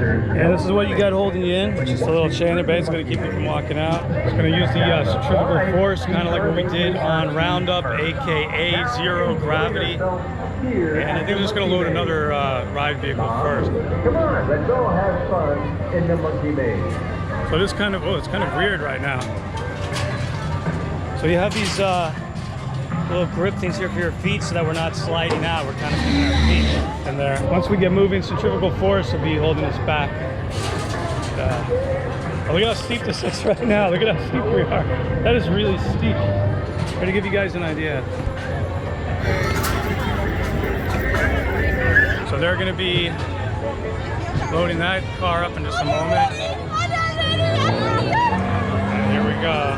And this is what you got holding you in, which is a little chain there, basically going to keep you from walking out. It's going to use the centrifugal force, kind of like what we did on Roundup, aka zero gravity. And I think we're just going to load another ride vehicle first. Come on, let's all have fun in the monkey maze. So this kind of, it's kind of weird right now. So you have these little grip things here for your feet so that we're not sliding out. We're kind of putting our feet in there. Once we get moving, centrifugal force will be holding us back. Oh, look at how steep this is right now. Look at how steep we are. That is really steep. Try to give you guys an idea. So they're going to be loading that car up in just a moment. And here we go.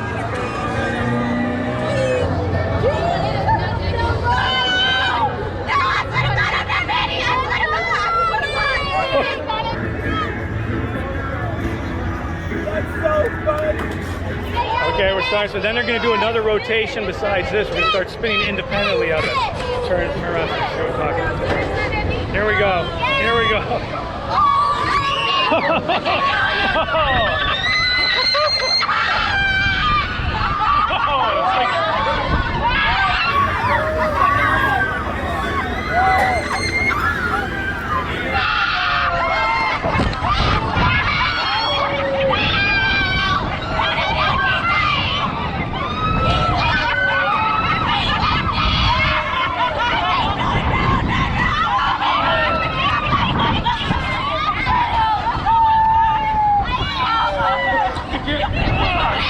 Okay, we're starting. So then they're going to do another rotation besides this. We're going to start spinning independently of it. Turn around. See what we're talking about. Here we go. Here we go.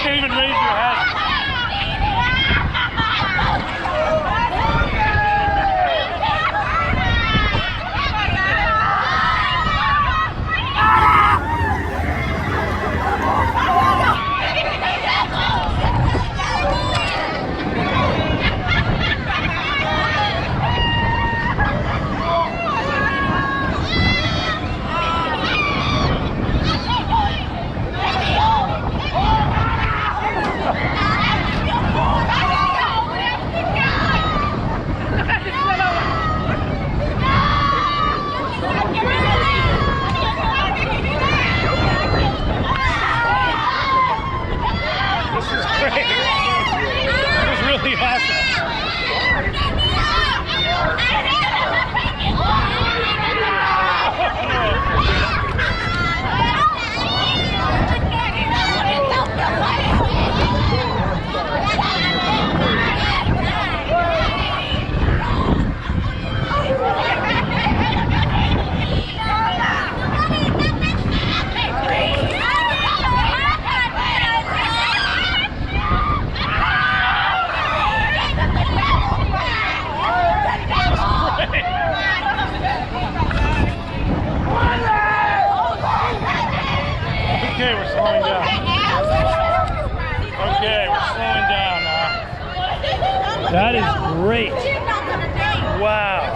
Can't even raise your head. Okay, we're slowing down. Okay, we're slowing down now. That is great. Wow.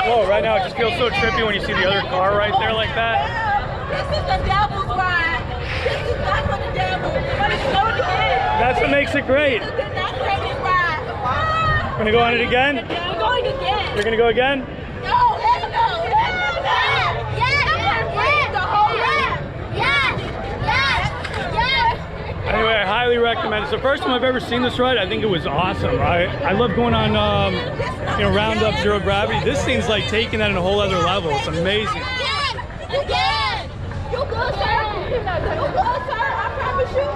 Whoa, right now it just feels so trippy when you see the other car right there like that. This is the devil's ride. This is not for the devil, but it's so good. That's what makes it great. This is not crazy ride. Gonna go on it again? We're going again. You're gonna go again? No, hell no. Anyway, I highly recommend it. It's the first time I've ever seen this ride. I think it was awesome. I love going on, Roundup Zero Gravity. This thing's like taking that in a whole other level. It's amazing. Again. You good, sir? You good, sir? I promise you.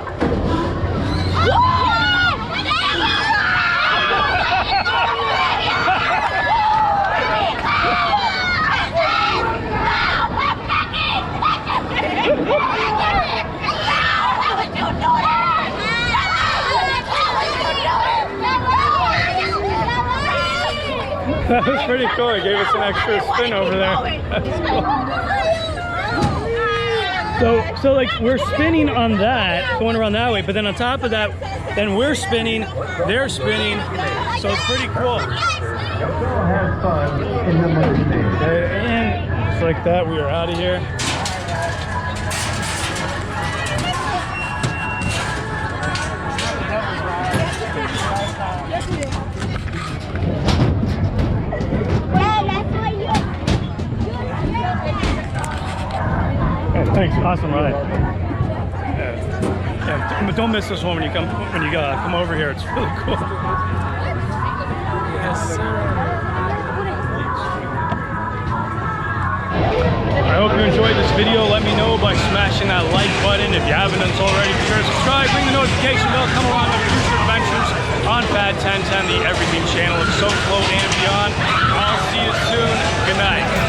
That was pretty cool. It gave us an extra spin over there. That's cool. So like we're spinning on that, going around that way, but then on top of that, then we're spinning, they're spinning. So it's pretty cool. Have fun in the monkey maze. And just like that, we are out of here. Thanks, awesome ride. Yeah, but don't miss this one when you come over here. It's really cool. Yes, sir. I hope you enjoyed this video. Let me know by smashing that like button. If you haven't done so already, be sure to subscribe, ring the notification bell, come along on future adventures on FAD 1010, the Everything channel of So Flow and beyond. I'll see you soon. Good night.